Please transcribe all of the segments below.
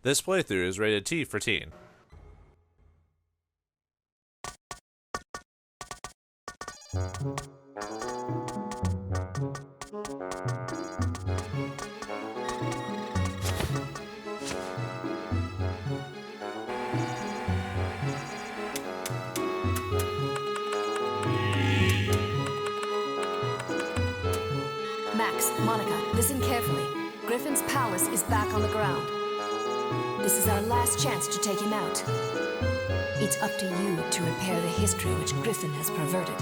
This playthrough is rated T for teen. Max, Monica, listen carefully. Griffon's palace is back on the ground. This is our last chance to take him out. It's up to you to repair the history which Griffon has perverted.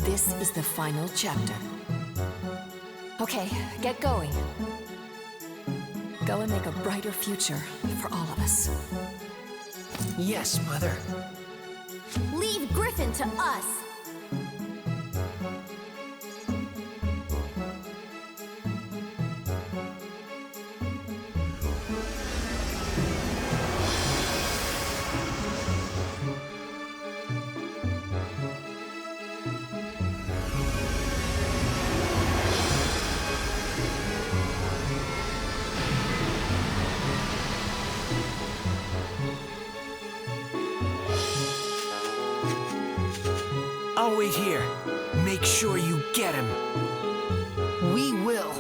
This is the final chapter. Okay, get going. Go and make a brighter future for all of us. Yes, Mother. Leave Griffon to us. I'll wait here. Make sure you get him. We will.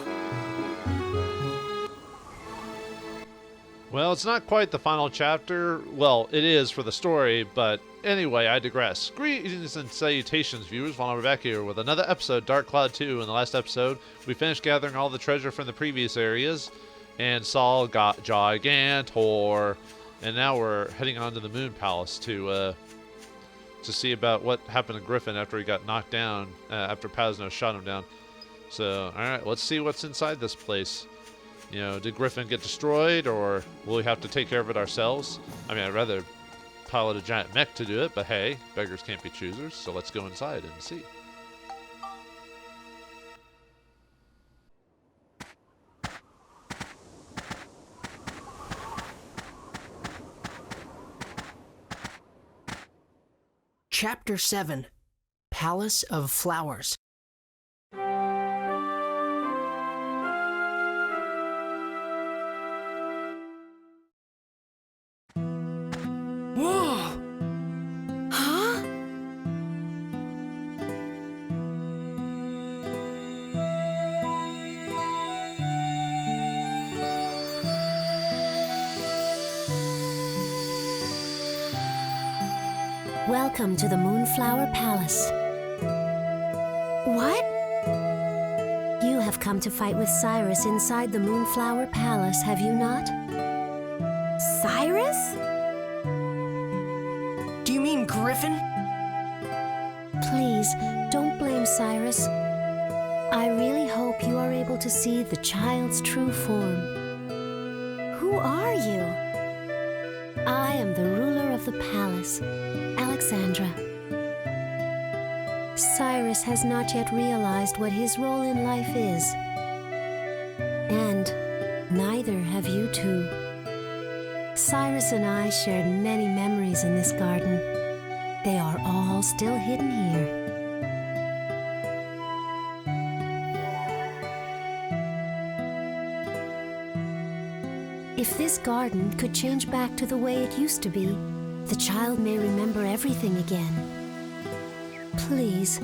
Well, it's not quite the final chapter. Well, it is for the story, but anyway, I digress. Greetings and salutations, viewers. Vauldemare back here with another episode, Dark Cloud 2. In the last episode, we finished gathering all the treasure from the previous areas, and Saul got Gigantor, and now we're heading on to the Moon Palace to see about what happened to Griffon after he got knocked down, after Pazno shot him down. So, alright, let's see what's inside this place. You know, did Griffon get destroyed, or will we have to take care of it ourselves? I mean, I'd rather pilot a giant mech to do it, but hey, beggars can't be choosers, so let's go inside and see. Chapter 7, Palace of Flowers. Whoa! Huh? Welcome to the Moonflower Palace. What? You have come to fight with Cyrus inside the Moonflower Palace, have you not? Cyrus? Do you mean Griffon? Please, don't blame Cyrus. I really hope you are able to see the child's true form. Who are you? I am the ruler of the palace, Alexandra. Cyrus has not yet realized what his role in life is. And neither have you two. Cyrus and I shared many memories in this garden. They are all still hidden here. If this garden could change back to the way it used to be, the child may remember everything again. Please,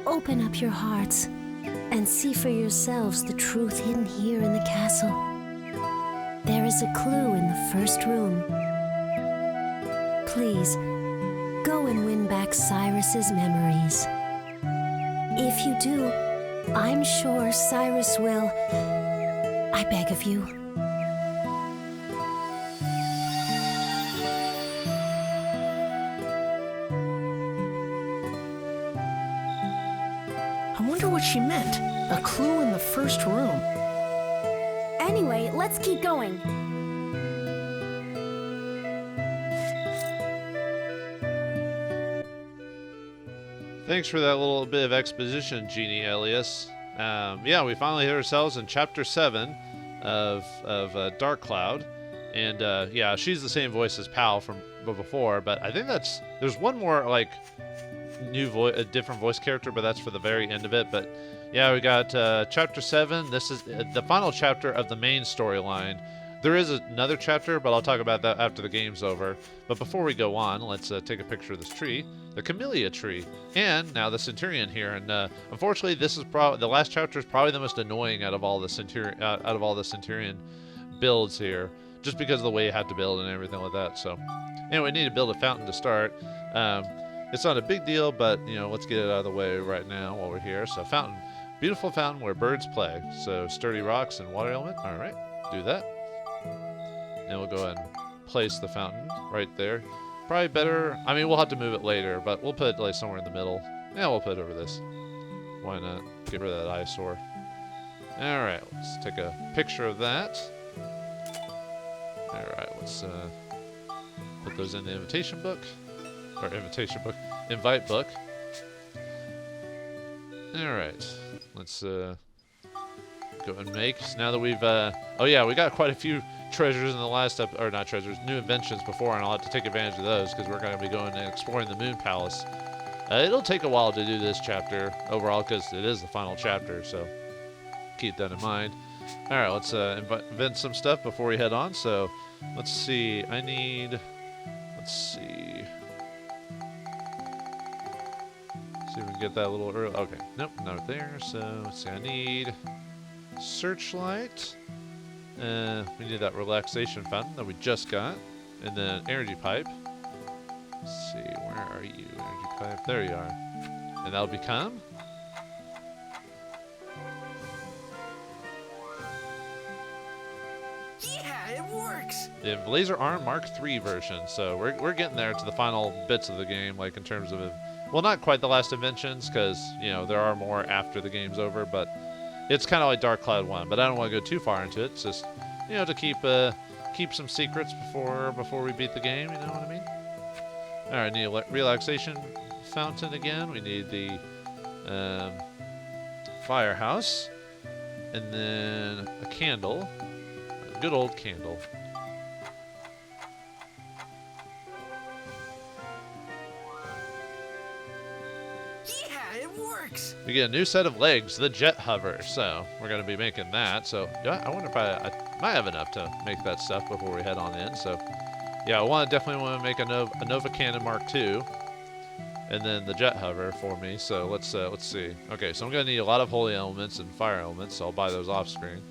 open up your hearts and see for yourselves the truth hidden here in the castle. There is a clue in the first room. Please, go and win back Cyrus's memories. If you do, I'm sure Cyrus will. I beg of you. I wonder what she meant. A clue in the first room. Anyway, let's keep going. Thanks for that little bit of exposition, Jeannie Elias. Yeah, we finally hit ourselves in Chapter 7 of Dark Cloud. And yeah, she's the same voice as Pal from before, but I think there's one more like a different voice character, but that's for the very end of it. But Yeah, we got chapter 7. This is the final chapter of the main storyline. There is another chapter, but I'll talk about that after the game's over. But before we go on, let's take a picture of this tree, the camellia tree, and now the Centurion here. And unfortunately, this is the last chapter is probably the most annoying out of all the Centurion builds here, just because of the way you have to build and everything like that. So, anyway, we need to build a fountain to start. It's not a big deal, but let's get it out of the way right now while we're here. So, fountain, beautiful fountain where birds play. So, sturdy rocks and water element. All right, do that. And we'll go ahead and place the fountain right there. Probably better, I mean, we'll have to move it later, but we'll put it like somewhere in the middle. Yeah, we'll put it over this. Why not? Get rid of that eyesore. All right, let's take a picture of that. All right, let's put those in the invite book. All right, let's go and make. So now that we've, oh yeah, we got quite a few treasures in the last or not treasures, new inventions before, and I'll have to take advantage of those because we're going to be going and exploring the Moon Palace. It'll take a while to do this chapter overall because it is the final chapter, so keep that in mind. All right, let's invent some stuff before we head on. So let's see. Let's see if we can get that a little early. Okay, nope, not there. So let's see. I need searchlight. We need that relaxation fountain that we just got, and then energy pipe. Let's see, where are you, energy pipe? There you are. And that'll become Yeah, it works. the Laser Arm Mark III version. So we're getting there to the final bits of the game, like in terms of, well, not quite the last inventions, because there are more after the game's over, but it's kind of like Dark Cloud 1, but I don't want to go too far into it. It's just, to keep some secrets before we beat the game, you know what I mean? All right, need a relaxation fountain again. We need the firehouse, and then a candle, a good old candle. We get a new set of legs, the jet hover, so we're going to be making that. So I wonder if I might have enough to make that stuff before we head on in. So yeah, I definitely want to make a Nova Cannon Mark II, and then the jet hover for me. So let's see. Okay, so I'm going to need a lot of holy elements and fire elements, so I'll buy those off screen.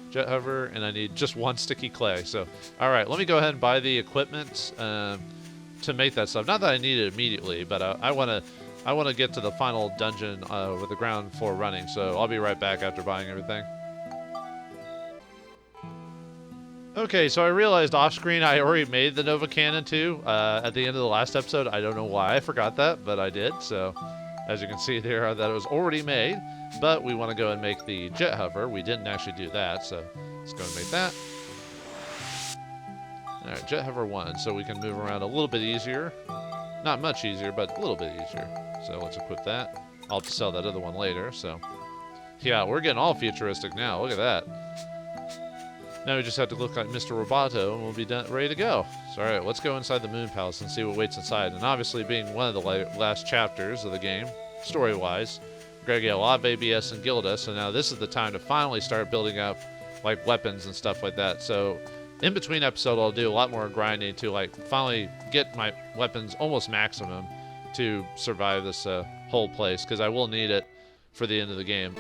Jet hover, and I need just one sticky clay. So all right, let me go ahead and buy the equipment to make that stuff. Not that I need it immediately, but I want to get to the final dungeon with the ground floor running, so I'll be right back after buying everything. Okay, so I realized off-screen I already made the Nova Cannon too at the end of the last episode. I don't know why I forgot that, but I did. So as you can see there, that it was already made, but we want to go and make the jet hover. We didn't actually do that, so let's go and make that. All right, jet hover 1, so we can move around a little bit easier. Not much easier, but a little bit easier. So let's equip that. I'll have to sell that other one later, so. Yeah, we're getting all futuristic now. Look at that. Now we just have to look like Mr. Roboto, and we'll be done, ready to go. So, all right, let's go inside the Moon Palace and see what waits inside. And obviously, being one of the last chapters of the game, story-wise, we're going to get a lot of ABS and Gilda, so now this is the time to finally start building up, like, weapons and stuff like that. So, in between episodes, I'll do a lot more grinding to, like, finally get my weapons almost maximum to survive this whole place, because I will need it for the end of the game.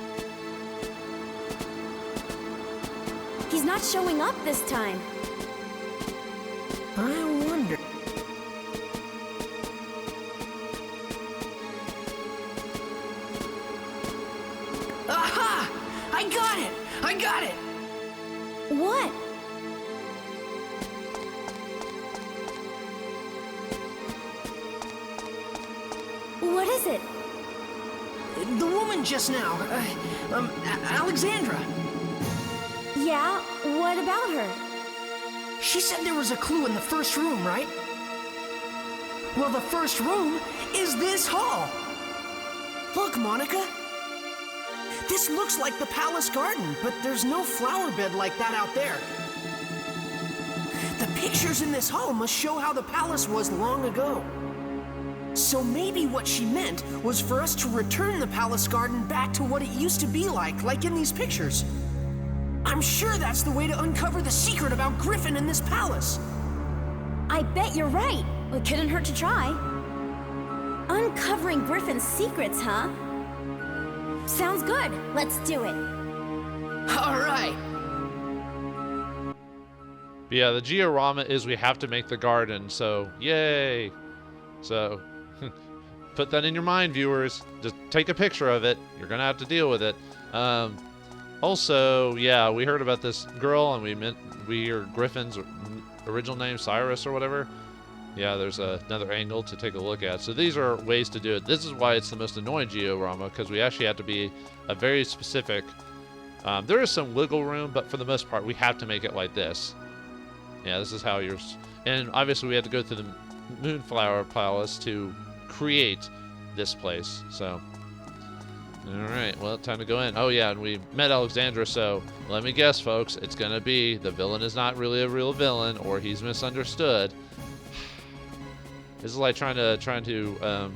He's not showing up this time. I wonder. Aha! I got it! I got it! What? What is it? The woman just now, Alexandra. Yeah, what about her? She said there was a clue in the first room, right? Well, the first room is this hall. Look, Monica. This looks like the palace garden, but there's no flower bed like that out there. The pictures in this hall must show how the palace was long ago. So maybe what she meant was for us to return the palace garden back to what it used to be like in these pictures. I'm sure that's the way to uncover the secret about Griffon and this palace. I bet you're right. It couldn't hurt to try. Uncovering Griffin's secrets, huh? Sounds good. Let's do it. All right. But yeah, the Georama is we have to make the garden, so yay. So put that in your mind, viewers. Just take a picture of it. You're going to have to deal with it. Also, yeah, we heard about this girl, and we heard Griffin's original name, Cyrus or whatever. Yeah, there's another angle to take a look at. So these are ways to do it. This is why it's the most annoying Georama, because we actually have to be a very specific. There is some wiggle room, but for the most part, we have to make it like this. Yeah, this is how you're. And obviously, we had to go through the Moonflower Palace to create this place. So, all right, well, time to go in. Oh yeah, and we met Alexandra. So let me guess, folks, it's gonna be the villain is not really a real villain, or he's misunderstood. This is like trying to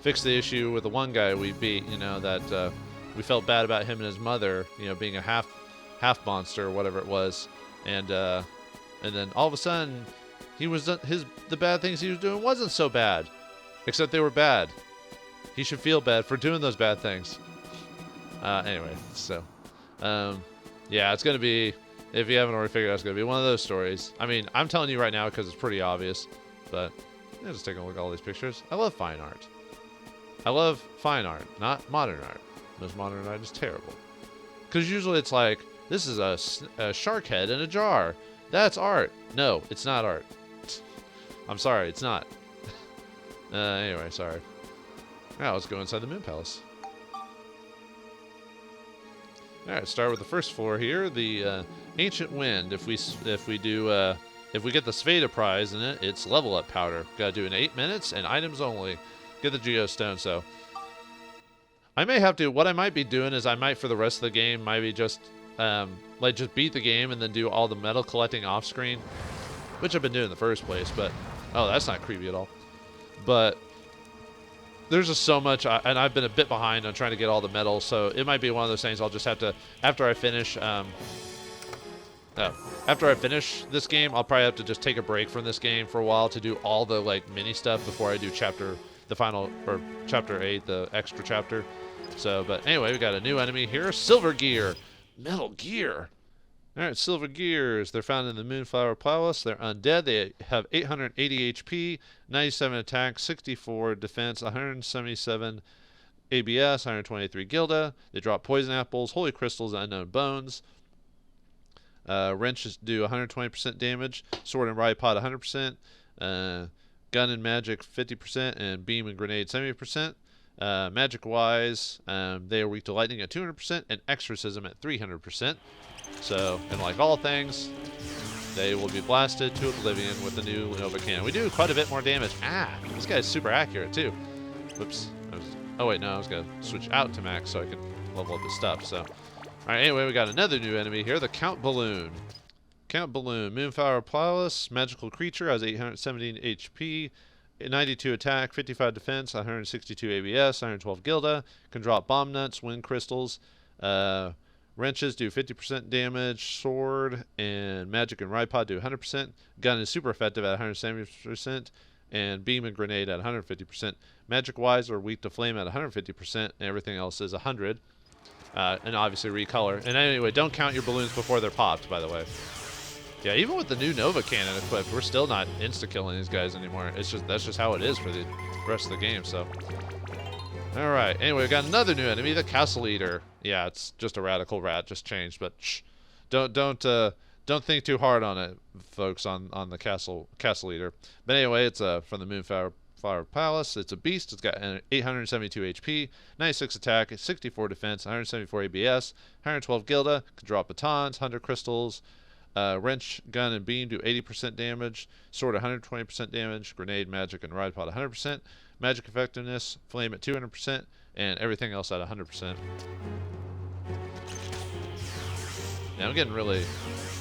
fix the issue with the one guy we beat. You know that we felt bad about him and his mother. You know, being a half monster or whatever it was, and then all of a sudden, the bad things he was doing wasn't so bad, except they were bad. He should feel bad for doing those bad things. Anyway, so yeah, it's gonna be, if you haven't already figured out, it's gonna be one of those stories. I mean, I'm telling you right now because it's pretty obvious. But yeah, just take a look at all these pictures. I love fine art. I love fine art, not modern art. Most modern art is terrible. Because usually it's like, this is a shark head in a jar. That's art. No, it's not art. I'm sorry, it's not. Anyway, sorry. Now let's go inside the Moon Palace. All right, start with the first floor here, the Ancient Wind. If we get the Sveta prize in it, it's level up powder. Gotta do it in 8 minutes and items only. Get the Geostone. So I may have to. What I might be doing is I might, for the rest of the game, maybe just just beat the game and then do all the metal collecting off screen, which I've been doing in the first place. But oh, that's not creepy at all. But there's just so much, and I've been a bit behind on trying to get all the metal. So it might be one of those things I'll just have to, after I finish. After I finish this game, I'll probably have to just take a break from this game for a while to do all the mini stuff before I do chapter 8, the extra chapter. So, but anyway, we got a new enemy here, Silver Gear, Metal Gear. All right, Silver Gears. They're found in the Moonflower Palace. They're undead. They have 880 HP, 97 attack, 64 defense, 177 ABS, 123 Gilda. They drop poison apples, holy crystals, and unknown bones. Wrenches do 120% damage, sword and ride pod 100%, gun and magic 50%, and beam and grenade 70%. Magic wise, they are weak to lightning at 200% and exorcism at 300%. So, and like all things, they will be blasted to oblivion with the new Nova Cannon. We do quite a bit more damage. This guy's super accurate too. Whoops. Oh wait, no, I was gonna switch out to max so I can level up his stuff. So. Alright, anyway, we got another new enemy here, the Count Balloon. Count Balloon, Moonflower Palace, magical creature, has 817 HP, 92 attack, 55 defense, 162 ABS, 112 Gilda, can drop bomb nuts, wind crystals, wrenches do 50% damage, sword and magic and ride pod do 100%, gun is super effective at 170%, and beam and grenade at 150%. Magic wise are weak to flame at 150%, and everything else is 100%. And obviously recolor. And anyway, don't count your balloons before they're popped, by the way. Yeah, even with the new Nova Cannon equipped, we're still not insta-killing these guys anymore. That's just how it is for the rest of the game, so. Alright, anyway, we got another new enemy, the Castle Eater. Yeah, it's just a radical rat, just changed, but shh. Don't think too hard on it, folks, on the Castle Eater. But anyway, it's from the Moonflower Palace. It's a beast. It's got 872 HP, 96 attack, 64 defense, 174 ABS, 112 Gilda, can drop batons, 100 crystals, wrench, gun, and beam do 80% damage, sword 120% damage, grenade, magic, and ride pod 100%, magic effectiveness, flame at 200%, and everything else at 100%. Yeah, I'm getting really,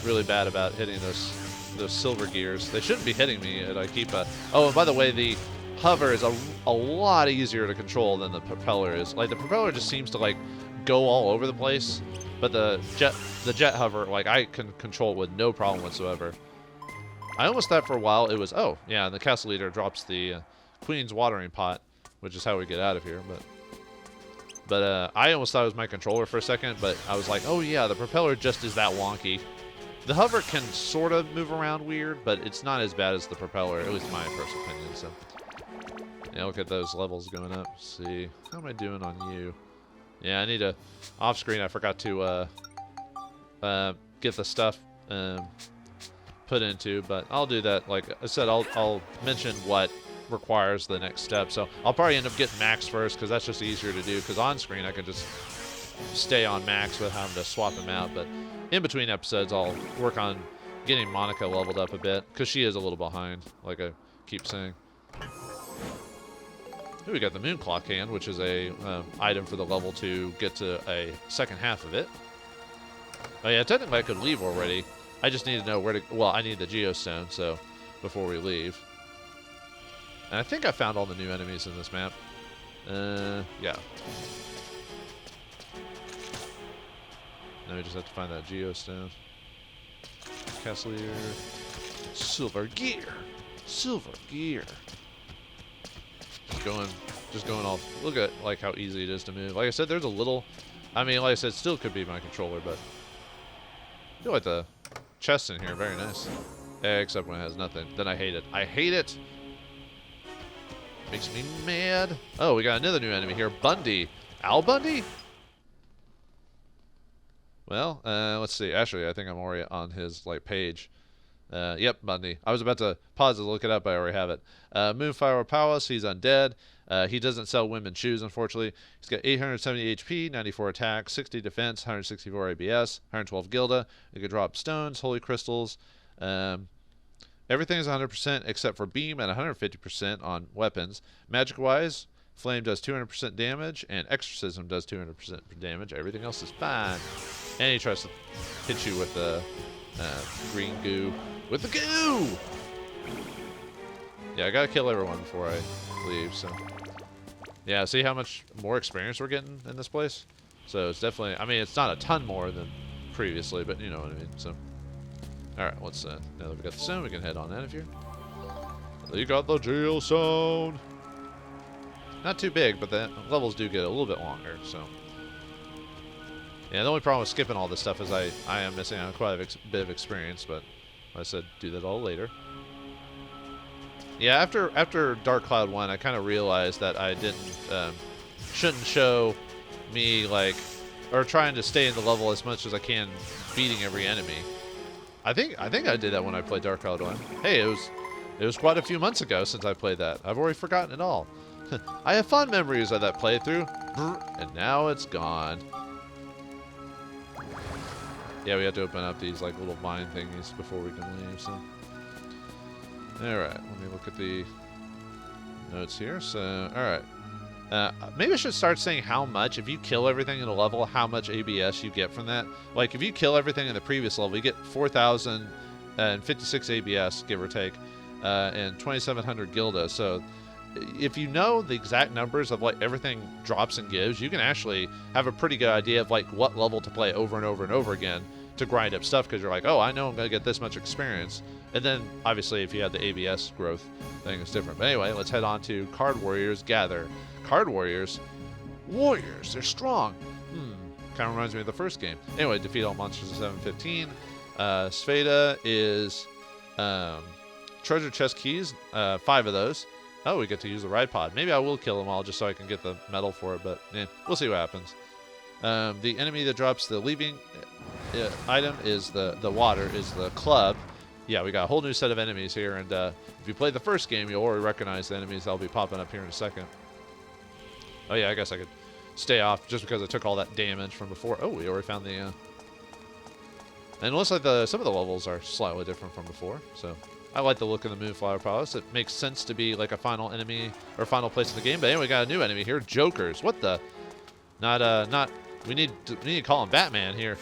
really bad about hitting those silver gears. They shouldn't be hitting me. And I keep oh, and by the way, the hover is a lot easier to control than the propeller is. Like, the propeller just seems to, like, go all over the place, but the jet hover, like, I can control it with no problem whatsoever. I almost thought for a while it was, oh, yeah, and the castle leader drops the Queen's watering pot, which is how we get out of here, but I almost thought it was my controller for a second, but I was like, oh yeah, the propeller just is that wonky. The hover can sort of move around weird, but it's not as bad as the propeller, at least in my personal opinion. So, yeah, look at those levels going up. Let's see, how am I doing on you? Yeah, I need to, off screen, I forgot to get the stuff put into, but I'll do that. Like I said, I'll mention what requires the next step. So I'll probably end up getting max first, because that's just easier to do, because on screen I can just stay on max without having to swap them out. But in between episodes I'll work on getting Monica leveled up a bit, because she is a little behind, like I keep saying. Here we got the moon clock hand, which is a item for the level to get to a second half of it. Oh yeah, technically I could leave already. I just need to know where to, well, I need the geostone, so before we leave. And I think I found all the new enemies in this map. Yeah. Now we just have to find that geostone. Castle here. Silver gear. Silver gear. Just going off. Look at like how easy it is to move. Like I said, there's a little. I mean, like I said, still could be my controller, but I feel like the chest in here very nice. Except when it has nothing. Then I hate it. I hate it. Makes me mad. Oh, we got another new enemy here. Bundy. Al Bundy? Well, let's see. Actually, I think I'm already on his like page. Yep, Bundy. I was about to pause to look it up, but I already have it. Moonflower Palace. He's undead. He doesn't sell women's shoes, unfortunately. He's got 870 HP, 94 attack, 60 defense, 164 ABS, 112 Gilda. He can drop stones, holy crystals. Everything is 100% except for beam and 150% on weapons. Magic-wise, flame does 200% damage, and exorcism does 200% damage. Everything else is fine. And he tries to hit you with the green goo. With the goo! Yeah, I gotta kill everyone before I leave, so. Yeah, see how much more experience we're getting in this place? So it's definitely, I mean, it's not a ton more than previously, but you know what I mean, so. Alright, let's, now that we got the stone, we can head on out of here. You got the jail zone! Not too big, but the levels do get a little bit longer, so. Yeah, the only problem with skipping all this stuff is I am missing out quite a bit of experience, but like I said, do that all later. Yeah, after Dark Cloud 1, I kind of realized that I shouldn't show me, like, or trying to stay in the level as much as I can beating every enemy. I think I did that when I played Dark Cloud 1. Hey, it was quite a few months ago since I played that. I've already forgotten it all. I have fond memories of that playthrough, and now it's gone. Yeah, we have to open up these like little vine thingies before we can leave, so. Alright, let me look at the notes here. So, alright. Maybe I should start saying how much, if you kill everything in a level, how much ABS you get from that. Like, if you kill everything in the previous level, you get 4,056 ABS, give or take, and 2,700 Gilda. So, if you know the exact numbers of, like, everything drops and gives, you can actually have a pretty good idea of, like, what level to play over and over and over again to grind up stuff, because you're like, oh, I know I'm going to get this much experience. And then, obviously, if you have the ABS growth thing, it's different. But anyway, let's head on to Card Warriors Gather. Card Warriors? Warriors, they're strong. Kind of reminds me of the first game. Anyway, defeat all monsters at 7:15. Spheda is treasure chest keys, 5 of those. Oh, we get to use the ride pod. Maybe I will kill them all just so I can get the medal for it, but we'll see what happens. The enemy that drops the leaving item is the water, is the club. Yeah, we got a whole new set of enemies here, and if you played the first game, you'll already recognize the enemies that'll be popping up here in a second. Oh yeah, I guess I could stay off just because I took all that damage from before. Oh, we already found the... And it looks like some of the levels are slightly different from before, so... I like the look of the Moonflower Palace. It makes sense to be like a final enemy or final place in the game. But anyway, we got a new enemy here, Jokers. What the? We need to call him Batman here.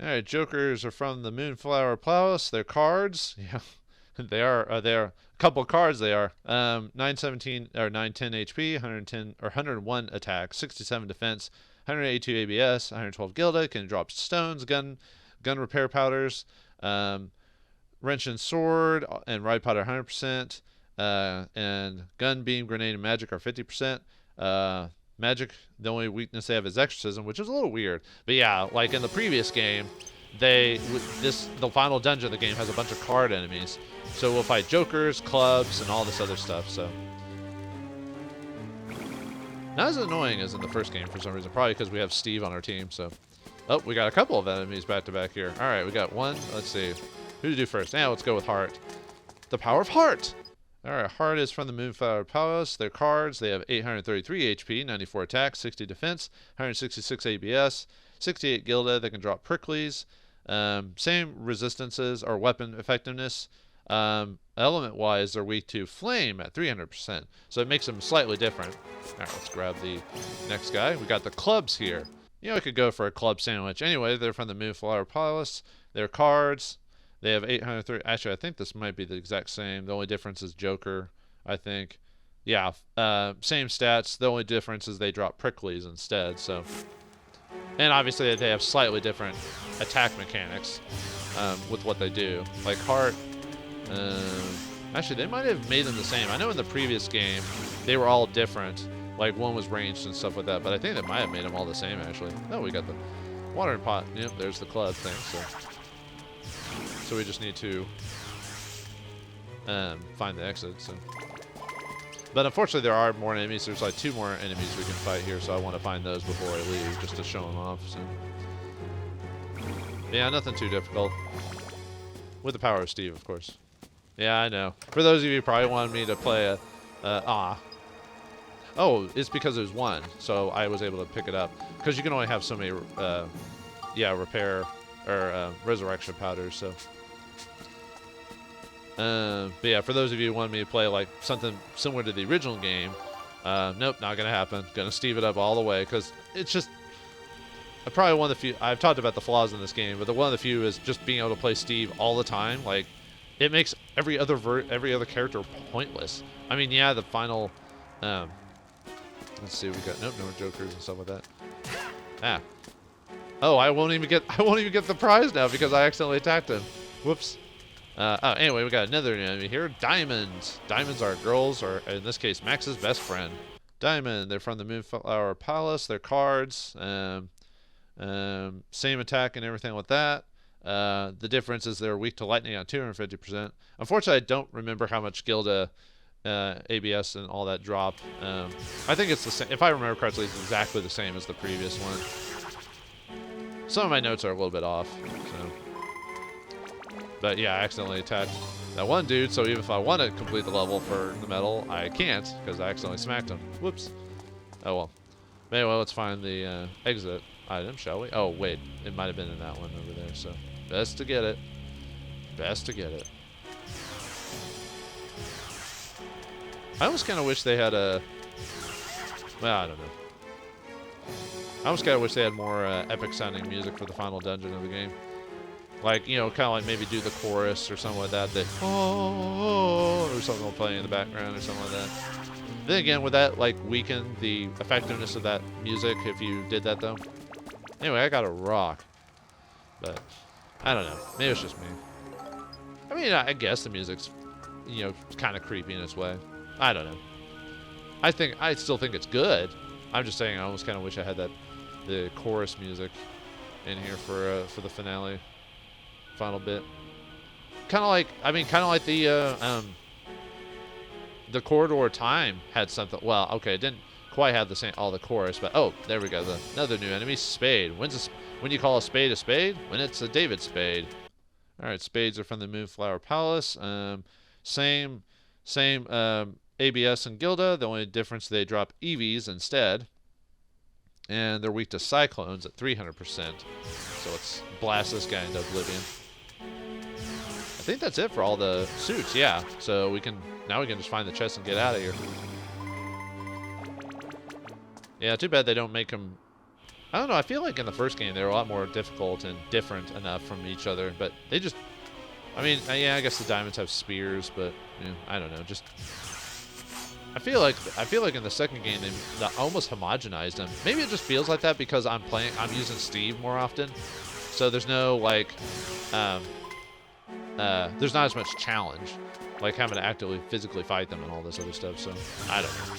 All right, Jokers are from the Moonflower Palace. They're cards. Yeah, They're a couple cards. They are 917 or 910 HP, 110 or 101 attack, 67 defense, 182 ABS, 112 Gilda. Can drop stones, gun repair powders, wrench and sword, and ride powder 100%. And gun, beam, grenade, and magic are 50%. Magic, the only weakness they have is exorcism, which is a little weird. But yeah, like in the previous game, the final dungeon of the game has a bunch of card enemies. So we'll fight jokers, clubs, and all this other stuff. So not as annoying as in the first game for some reason. Probably because we have Steve on our team. So, oh, we got a couple of enemies back to back here. All right, we got one. Let's see, who to do first? Now let's go with Heart. The power of Heart. All right, Heart is from the Moonflower Palace. Their cards, they have 833 HP, 94 attack, 60 defense, 166 ABS, 68 Gilda. They can drop pricklies. Same resistances or weapon effectiveness. Element-wise, they're weak to flame at 300%. So it makes them slightly different. All right, let's grab the next guy. We got the clubs here. You know, I could go for a club sandwich. Anyway, they're from the Moonflower Palace. Their cards, they have 830. Actually, I think this might be the exact same. The only difference is Joker, I think. Yeah, same stats. The only difference is they drop pricklies instead. So, and obviously they have slightly different attack mechanics with what they do. Like Heart, actually they might have made them the same. I know in the previous game they were all different. Like one was ranged and stuff like that. But I think they might have made them all the same actually. Oh, we got the watering pot. Yep, there's the club thing. So we just need to find the exit. So. But unfortunately, there are more enemies. There's like 2 more enemies we can fight here, so I want to find those before I leave, just to show them off. So. Yeah, nothing too difficult. With the power of Steve, of course. Yeah, I know. For those of you who probably wanted me to play Oh, it's because there's 1, so I was able to pick it up. Because you can only have so many, repair or resurrection powders, so. But yeah, for those of you who wanted me to play like something similar to the original game, nope, not gonna happen. Gonna Steve it up all the way because it's just probably one of the few. I've talked about the flaws in this game, but one of the few is just being able to play Steve all the time. Like, it makes every other character pointless. I mean, yeah, the final. Let's see, we got no jokers and stuff like that. Ah. Oh, I won't even get the prize now because I accidentally attacked him. Whoops. Anyway, we got another enemy here. Diamonds. Diamonds are girls, or in this case, Max's best friend. Diamond. They're from the Moonflower Palace. They're cards. Same attack and everything like that. The difference is they're weak to lightning on 250%. Unfortunately, I don't remember how much Gilda, ABS, and all that drop. I think it's the same. If I remember correctly, it's exactly the same as the previous one. Some of my notes are a little bit off. So. But yeah, I accidentally attacked that one dude, so even if I want to complete the level for the medal, I can't, because I accidentally smacked him. Whoops. Oh well. Anyway, let's find the exit item, shall we? Oh, wait. It might have been in that one over there, so best to get it. Best to get it. I almost kind of wish they had a... Well, I don't know. I almost kind of wish they had more epic-sounding music for the final dungeon of the game. Like, you know, kind of like maybe do the chorus or something like that. Or something playing in the background or something like that. Then again, would that, like, weaken the effectiveness of that music if you did that, though? Anyway, I got a rock. But, I don't know. Maybe it's just me. I mean, I guess the music's, you know, kind of creepy in its way. I don't know. I still think it's good. I'm just saying I almost kind of wish I had the chorus music in here for the finale. Final bit. Kind of like the Corridor Time had something. Well, okay, it didn't quite have the same all the chorus, but oh, there we go. Another new enemy, Spade. When you call a spade? When it's a David Spade. All right, spades are from the Moonflower Palace. Same ABS and Gilda. The only difference, they drop EVs instead, and they're weak to cyclones at 300%. So let's blast this guy into oblivion. I think that's it for all the suits, yeah. So now we can just find the chest and get out of here. Yeah, too bad they don't make them... I don't know, I feel like in the first game they were a lot more difficult and different enough from each other, but they just I mean, yeah, I guess the diamonds have spears, but I don't know. Just I feel like in the second game they almost homogenized them. Maybe it just feels like that because I'm using Steve more often, so there's no like there's not as much challenge, like having to actively physically fight them and all this other stuff. So I don't know.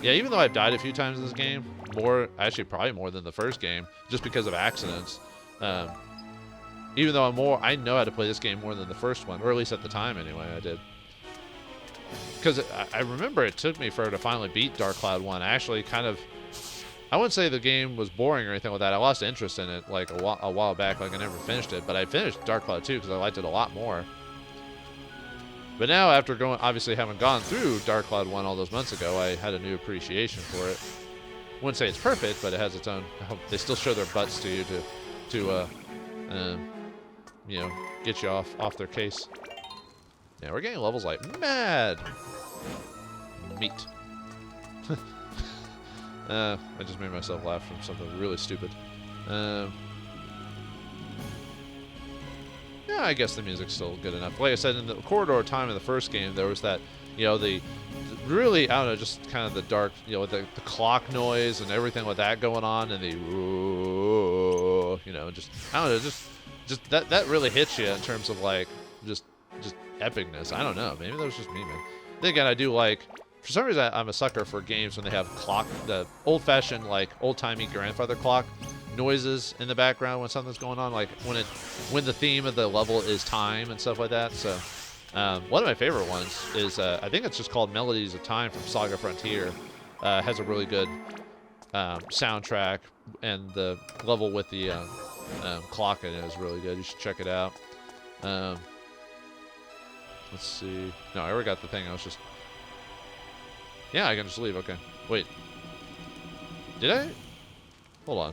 Yeah, even though I've died a few times in this game, probably more than the first game, just because of accidents. Even though I know how to play this game more than the first one, or at least at the time anyway, I did. Because I remember it took me forever to finally beat Dark Cloud 1. I actually I wouldn't say the game was boring or anything like that. I lost interest in it like a while back, like I never finished it. But I finished Dark Cloud 2 because I liked it a lot more. But now, after obviously having gone through Dark Cloud 1 all those months ago, I had a new appreciation for it. I wouldn't say it's perfect, but it has its own. They still show their butts to you to get you off their case. Yeah, we're getting levels like mad. Meat. I just made myself laugh from something really stupid. Yeah, I guess the music's still good enough. Like I said, in the corridor time in the first game, there was that, the really, I don't know, just kind of the dark, with the clock noise and everything with that going on, and the, just, I don't know, just that really hits you in terms of like, just epicness. I don't know. Maybe that was just me, man. Then again, I do like, for some reason, I'm a sucker for games when they have the old-fashioned, like, old-timey grandfather clock noises in the background when something's going on, like when the theme of the level is time and stuff like that. So one of my favorite ones is, I think it's just called Melodies of Time from Saga Frontier. Has a really good soundtrack, and the level with the clock in it is really good. You should check it out. Let's see. No, I already got the thing. I was just... Yeah, I can just leave. Okay. Wait. Did I? Hold on.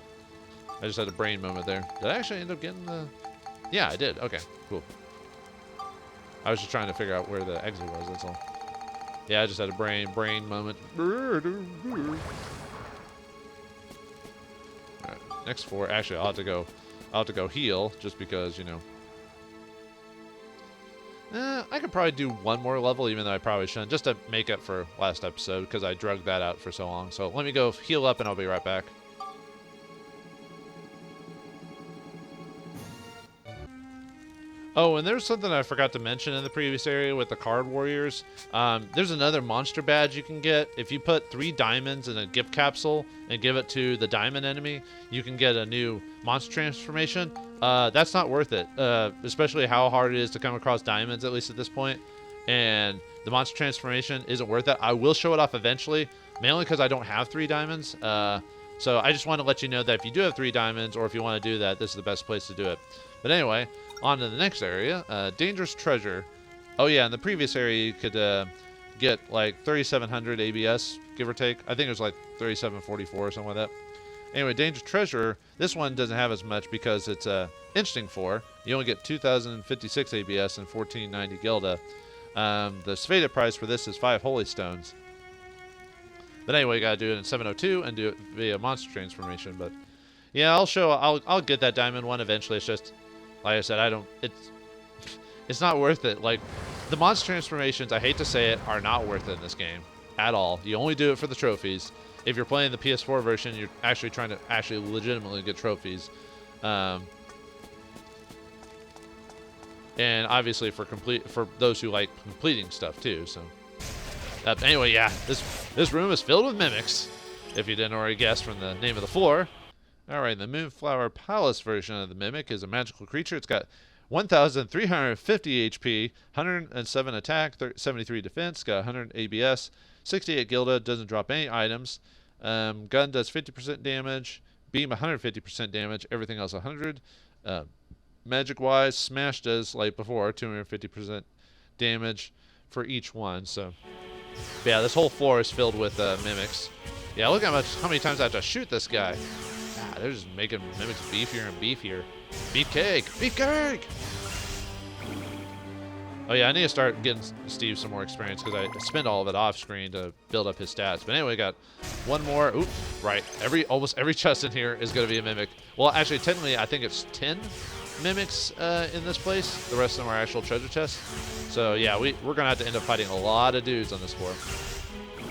I just had a brain moment there. Did I actually end up getting the... Yeah, I did. Okay, cool. I was just trying to figure out where the exit was, that's all. Yeah, I just had a brain moment. Alright, next 4. Actually, I'll have to go heal, just because, I could probably do one more level, even though I probably shouldn't, just to make up for last episode, because I drugged that out for so long. So let me go heal up, and I'll be right back. Oh, and there's something I forgot to mention in the previous area with the card warriors. There's another monster badge you can get. If you put 3 diamonds in a gift capsule and give it to the diamond enemy, you can get a new monster transformation. That's not worth it, especially how hard it is to come across diamonds, at least at this point. And the monster transformation isn't worth it. I will show it off eventually, mainly because I don't have 3 diamonds. So I just want to let you know that if you do have 3 diamonds, or if you want to do that, this is the best place to do it. But anyway, on to the next area, Dangerous Treasure. Oh yeah, in the previous area you could get like 3,700 ABS, give or take. I think it was like 3,744 or something like that. Anyway, Dangerous Treasure, this one doesn't have as much because it's Instinct 4. You only get 2,056 ABS and 1,490 Gilda. The Sveta price for this is 5 Holy Stones. But anyway, you gotta do it in 702 and do it via monster transformation. But yeah, I'll get that diamond one eventually. It's just, like I said, it's not worth it. Like, the monster transformations, I hate to say it, are not worth it in this game at all. You only do it for the trophies. If you're playing the PS4 version, you're actually trying to legitimately get trophies. And obviously for those who like completing stuff too. So anyway, yeah, this room is filled with mimics, if you didn't already guess from the name of the floor. All right, the Moonflower Palace version of the Mimic is a magical creature. It's got 1,350 HP, 107 attack, 73 defense, got 100 ABS, 68 Gilda, doesn't drop any items. Gun does 50% damage, beam 150% damage, everything else 100. Magic-wise, Smash does, like before, 250% damage for each one. So, yeah, this whole floor is filled with mimics. Yeah, look how many times I have to shoot this guy. God, they're just making mimics beefier and beefier. Beefcake! Beefcake! Oh yeah, I need to start getting Steve some more experience because I spend all of it off screen to build up his stats. But anyway, got one more. Oop, right. Almost every chest in here is going to be a mimic. Well, actually, technically, I think it's 10 mimics in this place. The rest of them are actual treasure chests. So yeah, we're going to have to end up fighting a lot of dudes on this floor.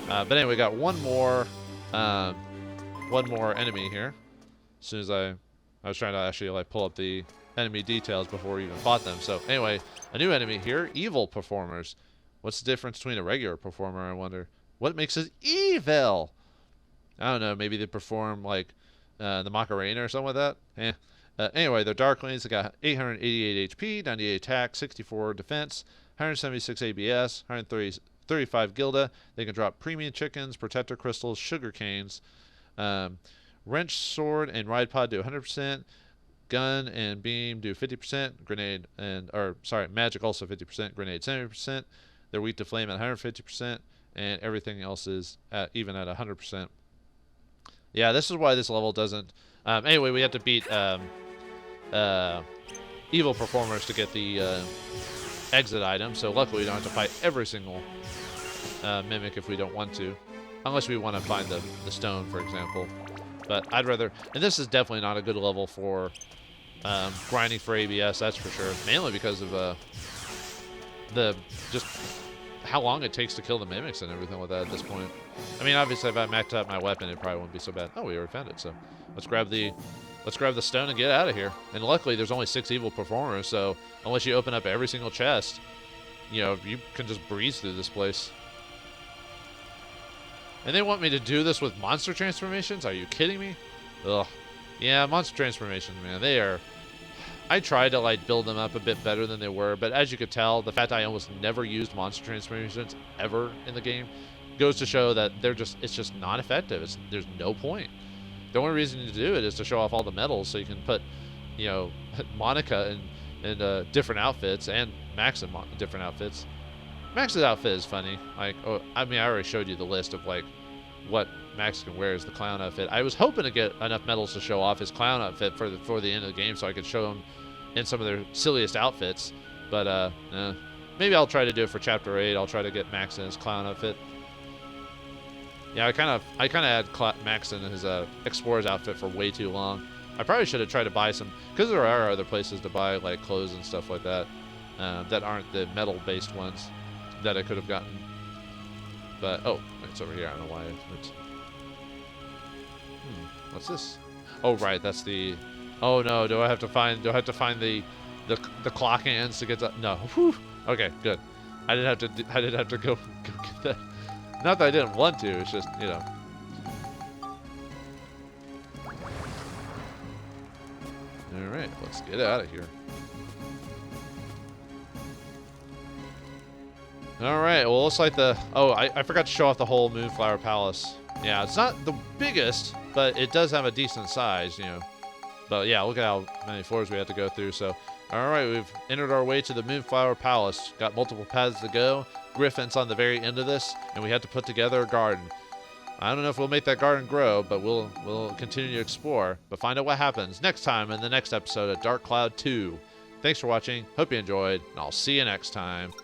But anyway, we got one more enemy here. As soon as I was trying to actually like pull up the enemy details before we even fought them. So anyway, a new enemy here, evil performers. What's the difference between a regular performer, I wonder? What makes it evil? I don't know, maybe they perform like the Macarena or something like that. Anyway, they're Darklings. They got 888 HP, 98 attack, 64 defense, 176 ABS, 135 Gilda. They can drop premium chickens, protector crystals, sugar canes, wrench, sword, and ride pod do 100%. Gun and beam do 50%. Grenade magic also 50%. Grenade 70%. They're weak to flame at 150%, and everything else is even at 100%. Yeah, this is why this level doesn't. Anyway, we have to beat evil performers to get the exit item. So luckily, we don't have to fight every single mimic if we don't want to, unless we want to find the stone, for example. But I'd rather, and this is definitely not a good level for grinding for ABS, that's for sure. Mainly because of just how long it takes to kill the mimics and everything like that at this point. I mean, obviously, if I maxed out my weapon, it probably wouldn't be so bad. Oh, we already found it, so let's grab the stone and get out of here. And luckily, there's only 6 evil performers, so unless you open up every single chest, you know, you can just breeze through this place. And they want me to do this with monster transformations? Are you kidding me? Ugh. Yeah, monster transformations, man. They are... I tried to, like, build them up a bit better than they were, but as you could tell, the fact I almost never used monster transformations ever in the game goes to show that it's just not effective. There's no point. The only reason to do it is to show off all the medals so you can put, you know, Monica in different outfits and Max in different outfits. Max's outfit is funny. Like, I mean, I already showed you the list of, like, what Max can wear as the clown outfit. I was hoping to get enough medals to show off his clown outfit for the end of the game so I could show him in some of their silliest outfits. But, maybe I'll try to do it for Chapter 8. I'll try to get Max in his clown outfit. Yeah, I kind of had Max in his Explorer's outfit for way too long. I probably should have tried to buy some, because there are other places to buy, like, clothes and stuff like that, that aren't the metal-based ones that I could have gotten. But, oh, it's over here. I don't know why it's... What's this? Oh, right, that's the... Oh, no, do I have to find the clock hands to get that? No. Whew. Okay, good. I didn't have to go get that. Not that I didn't want to, it's just, you know. Alright, let's get out of here. Alright, well, looks like I forgot to show off the whole Moonflower Palace. Yeah, it's not the biggest, but it does have a decent size, you know. But yeah, look at how many floors we have to go through. So, alright, we've entered our way to the Moonflower Palace. Got multiple paths to go. Griffon's on the very end of this, and we have to put together a garden. I don't know if we'll make that garden grow, but we'll continue to explore. But find out what happens next time in the next episode of Dark Cloud 2. Thanks for watching. Hope you enjoyed, and I'll see you next time.